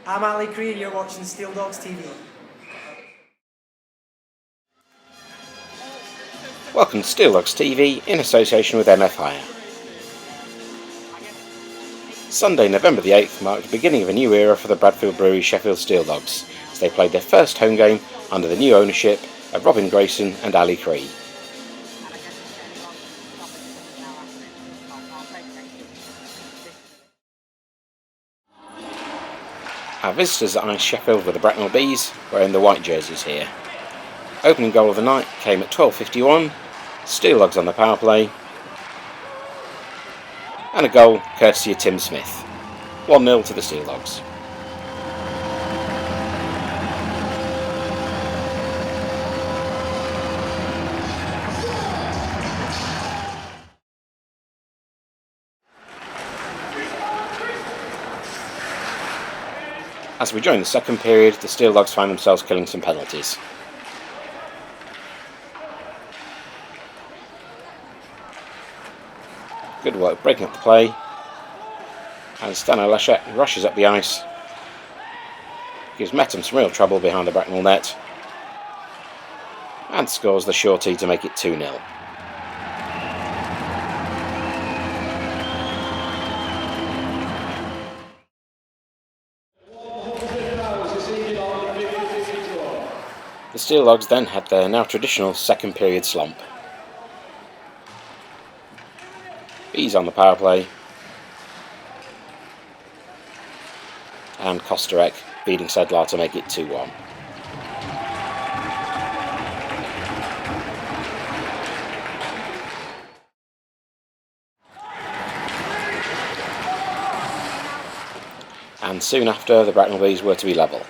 I'm Ali Cree and you're watching SteeldogsTV. Welcome to SteeldogsTV in association with MF Hire. Sunday, November the 8th marked the beginning of a new era for the Bradfield Brewery Sheffield Steeldogs as they played their first home game under the new ownership of Robin Grayson and Ali Cree. Our visitors at Sheffield were the Bracknell Bees, wearing the white jerseys here. Opening goal of the night came at 12:51, Steeldogs on the power play, and a goal courtesy of Tim Smith. 1-0 to the Steeldogs. As we join the second period, the Steeldogs find themselves killing some penalties. Good work breaking up the play, and Stano rushes up the ice, gives Metham some real trouble behind the Bracknell net, and scores the shorty to make it 2-0. The Steeldogs then had their now traditional second period slump. Bees on the power play, and Kostarek beating Sedlar to make it 2-1. And soon after, the Bracknell Bees were to be level.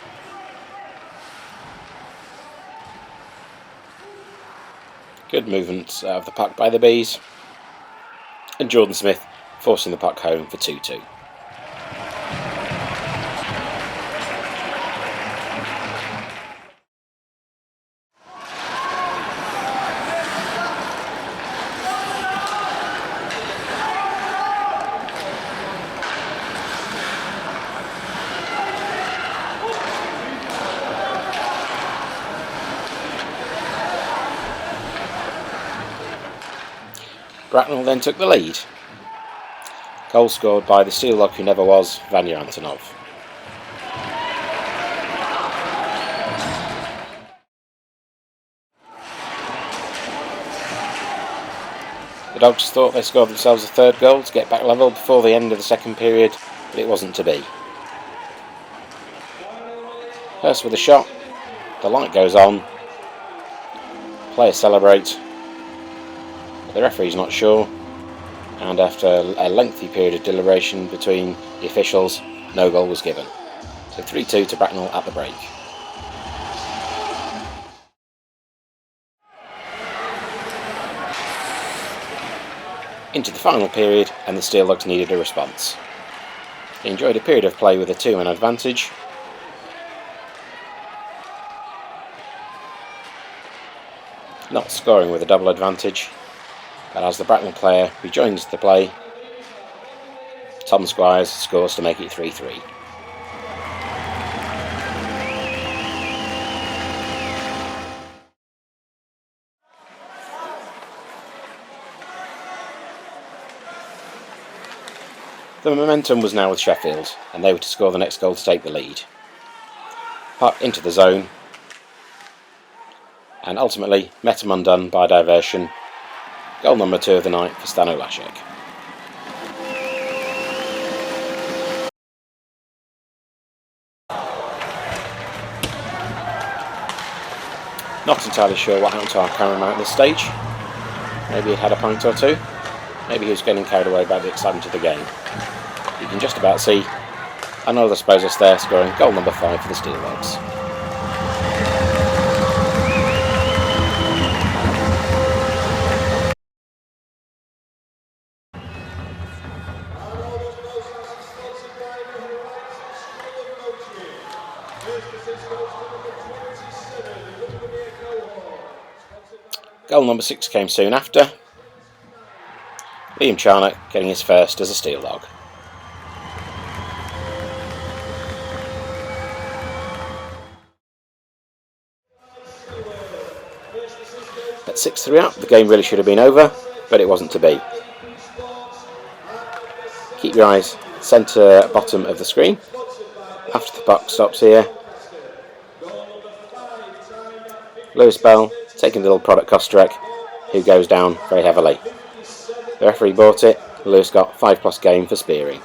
Good movement of the puck by the Bees, and Jordan Smith forcing the puck home for 2-2. Bracknell then took the lead. Goal scored by the Steeldog who never was, Vanya Antonov. The Dogs thought they scored themselves a third goal to get back level before the end of the second period, but it wasn't to be. Hurst with a shot, the light goes on, players celebrate, but the referee's not sure, and after a lengthy period of deliberation between the officials, no goal was given. So 3-2 to Bracknell at the break. Into the final period, and the Steeldogs needed a response. They enjoyed a period of play with a 2-man advantage. Not scoring with a double advantage, but as the Bracknell player rejoins the play, Tom Squires scores to make it 3-3. The momentum was now with Sheffield, and they were to score the next goal to take the lead. Puck into the zone, and ultimately Metham undone by diversion. Goal number 2 of the night for Stano Lashek. Not entirely sure what happened to our cameraman at this stage. Maybe he'd had a pint or two. Maybe he was getting carried away by the excitement of the game. You can just about see another Sposus there scoring goal number 5 for the Steeldogs. Goal number 6 came soon after. Liam Charnock getting his first as a Steeldog. At 6-3 up, the game really should have been over, but it wasn't to be. Keep your eyes centre bottom of the screen. After the puck stops here, Lewis Bell taking the little product Kosterek, who goes down very heavily. The referee bought it. Lewis got 5+ game for spearing.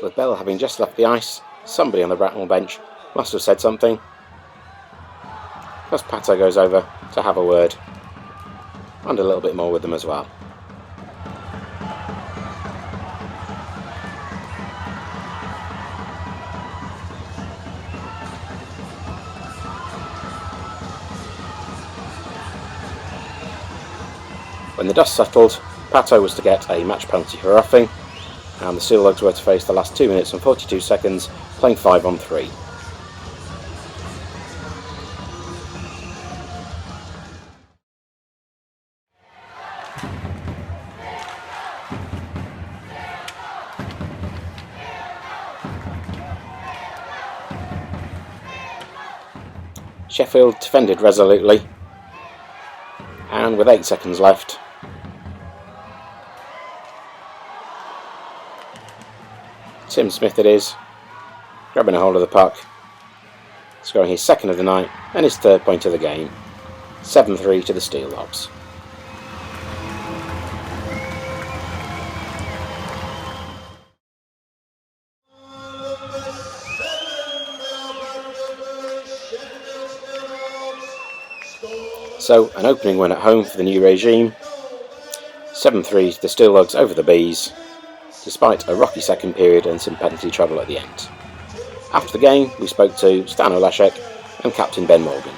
With Bell having just left the ice, somebody on the Bracknell bench must have said something, because Pato goes over to have a word and a little bit more with them as well. When the dust settled, Pato was to get a match penalty for roughing, and the Steeldogs were to face the last 2 minutes and 42 seconds, playing 5-on-3. Sheffield defended resolutely, and with 8 seconds left, Tim Smith it is, grabbing a hold of the puck, scoring his second of the night and his third point of the game. 7-3 to the Steeldogs. So, an opening win at home for the new regime. 7-3 to the Steeldogs over the Bees, despite a rocky second period and some penalty trouble at the end. After the game, we spoke to Stano and Captain Ben Morgan.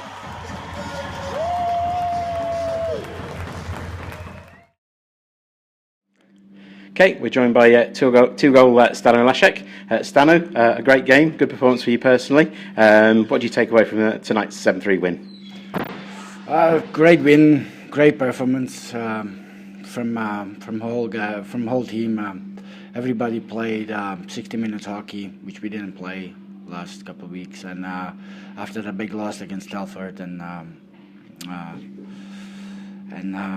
Okay, we're joined by two-goal Stano Lashek. Stano, a great game, good performance for you personally. What do you take away from tonight's 7-3 win? Great win, great performance from whole team. Everybody played 60 minutes hockey, which we didn't play last couple of weeks. And after the big loss against Telford and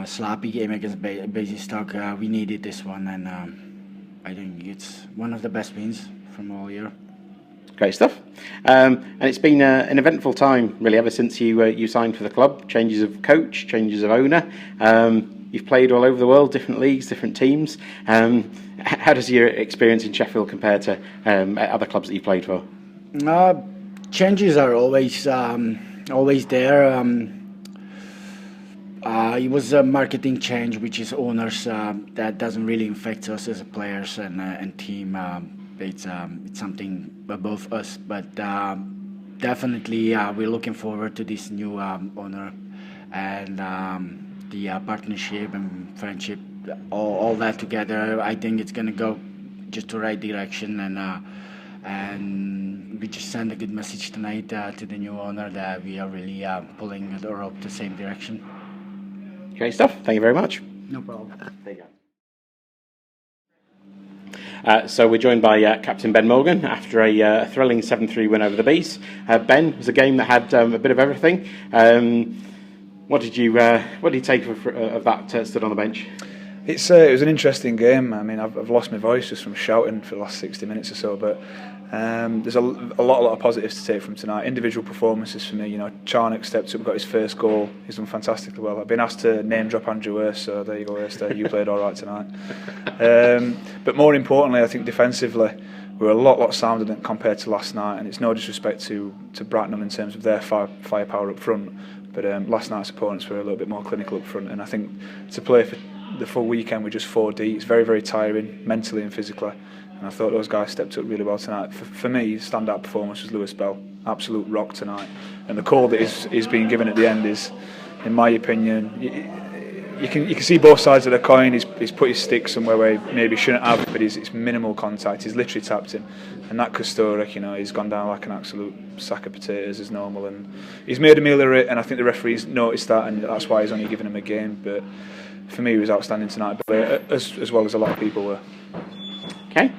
sloppy game against Basingstoke, we needed this one, and I think it's one of the best wins from all year. Great stuff. And it's been an eventful time, really, ever since you signed for the club. Changes of coach, changes of owner. You've played all over the world, different leagues, different teams. How does your experience in Sheffield compare to other clubs that you've played for? Changes are always there. It was a marketing change, which is owners. That doesn't really affect us as players and team. It's something above us, but definitely we're looking forward to this new owner and the partnership and friendship, all that together. I think it's gonna go just the right direction, and we just send a good message tonight to the new owner that we are really pulling the rope the same direction. Great stuff. Thank you very much. No problem. There you go. So we're joined by Captain Ben Morgan after a thrilling 7-3 win over the Bees. Ben, it was a game that had a bit of everything. What did you take of that stood on the bench? It was an interesting game. I mean, I've lost my voice just from shouting for the last 60 minutes or so, but there's a lot of positives to take from tonight. Individual performances for me. You know, Charnock stepped up, got his first goal. He's done fantastically well. I've been asked to name drop Andrew Hurst, so there you go, Hurst. You played all right tonight. But more importantly, I think defensively, we're a lot sounder than compared to last night. And it's no disrespect to Bracknell in terms of their firepower up front, but last night's opponents were a little bit more clinical up front. And I think to play for the full weekend with just 4D, it's very, very tiring mentally and physically. And I thought those guys stepped up really well tonight. For me, standout performance was Lewis Bell. Absolute rock tonight. And the call that is being given at the end is, in my opinion, you can see both sides of the coin. He's put his stick somewhere where he maybe shouldn't have, but it's minimal contact. He's literally tapped him. And that Kosterek, you know, he's gone down like an absolute sack of potatoes as normal. And he's made a meal of it, and I think the referees noticed that, and that's why he's only given him a game. But for me, he was outstanding tonight, as well as a lot of people were. Okay.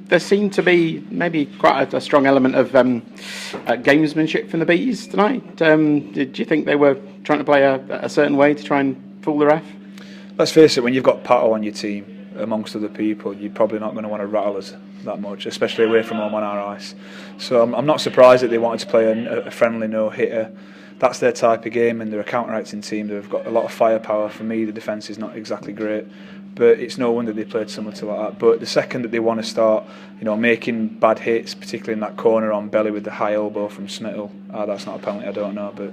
There seemed to be maybe quite a strong element of gamesmanship from the Bees tonight. Did you think they were trying to play a certain way to try and fool the ref? Let's face it, when you've got Pato on your team amongst other people, you're probably not going to want to rattle us that much, especially away from home on our ice. So I'm not surprised that they wanted to play a friendly no-hitter. That's their type of game, and they're a counteracting team. They've got a lot of firepower. For me, the defence is not exactly great, but it's no wonder they played similar to like that. But the second that they want to start, making bad hits, particularly in that corner on Belly with the high elbow from Smittle, that's not a penalty, I don't know, but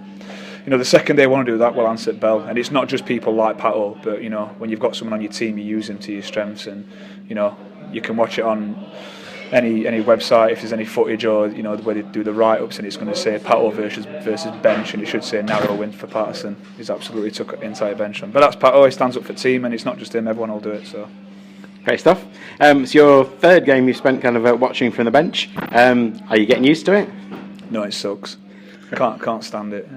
the second they want to do that, we'll answer bell. And it's not just people like Pato, but when you've got someone on your team, you use them to your strengths, and you can watch it on any website if there's any footage or where they do the write-ups, and it's going to say Pato versus bench, and it should say narrow win for Patterson. He's absolutely took the entire bench on, but that's Pato. He stands up for team, and it's not just him. Everyone will do it. So great stuff. It's your third game you've spent kind of watching from the bench. Are you getting used to it? No, it sucks. Can't stand it.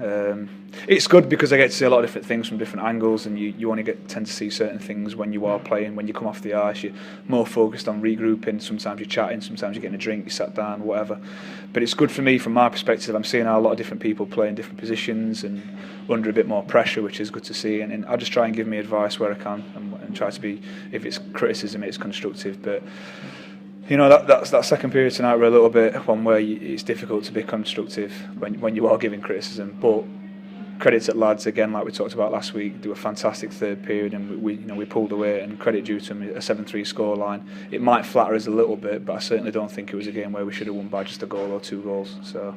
It's good because I get to see a lot of different things from different angles, and you only tend to see certain things when you are playing. When you come off the ice, you're more focused on regrouping. Sometimes you're chatting, sometimes you're getting a drink, you sat down, whatever. But it's good for me from my perspective. I'm seeing how a lot of different people play in different positions and under a bit more pressure, which is good to see. And I just try and give me advice where I can, and try to be, if it's criticism, it's constructive. But that second period tonight were a little bit one where it's difficult to be constructive when you are giving criticism. But credit to lads again, like we talked about last week. They were a fantastic third period, and we pulled away. And credit due to them, a 7-3 scoreline. It might flatter us a little bit, but I certainly don't think it was a game where we should have won by just a goal or 2 goals. So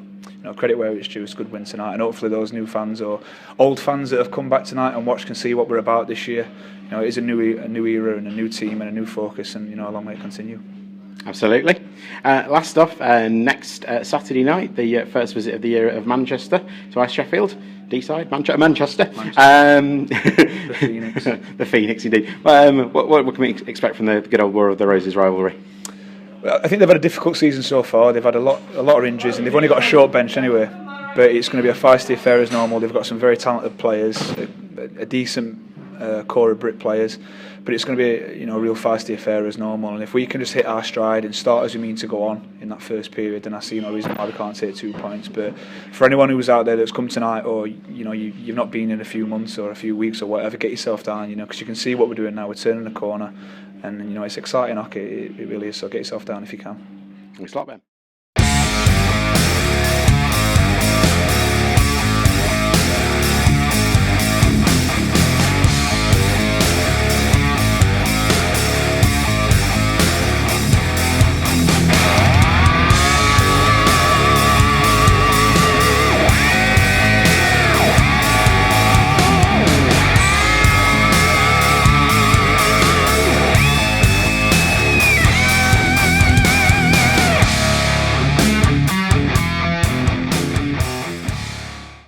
credit where it's due. It's a good win tonight, and hopefully those new fans or old fans that have come back tonight and watched can see what we're about this year. It is a new era and a new team and a new focus, and a long way to continue. Absolutely. Last off, next Saturday night, the first visit of the year of Manchester to Ice Sheffield. D-side, Manchester. The Phoenix. The Phoenix, indeed. What can we expect from the good old War of the Roses rivalry? Well, I think they've had a difficult season so far. They've had a lot of injuries, and they've only got a short bench anyway. But it's going to be a feisty affair as normal. They've got some very talented players, a decent core of Brit players, but it's going to be a real feisty affair as normal. And if we can just hit our stride and start as we mean to go on in that first period, then I see no reason why we can't take 2 points. But for anyone who's out there that's come tonight, or you've not been in a few months or a few weeks or whatever, get yourself down, because you can see what we're doing now. We're turning the corner, and it's exciting hockey. It really is. So get yourself down if you can. Thanks a lot, Ben.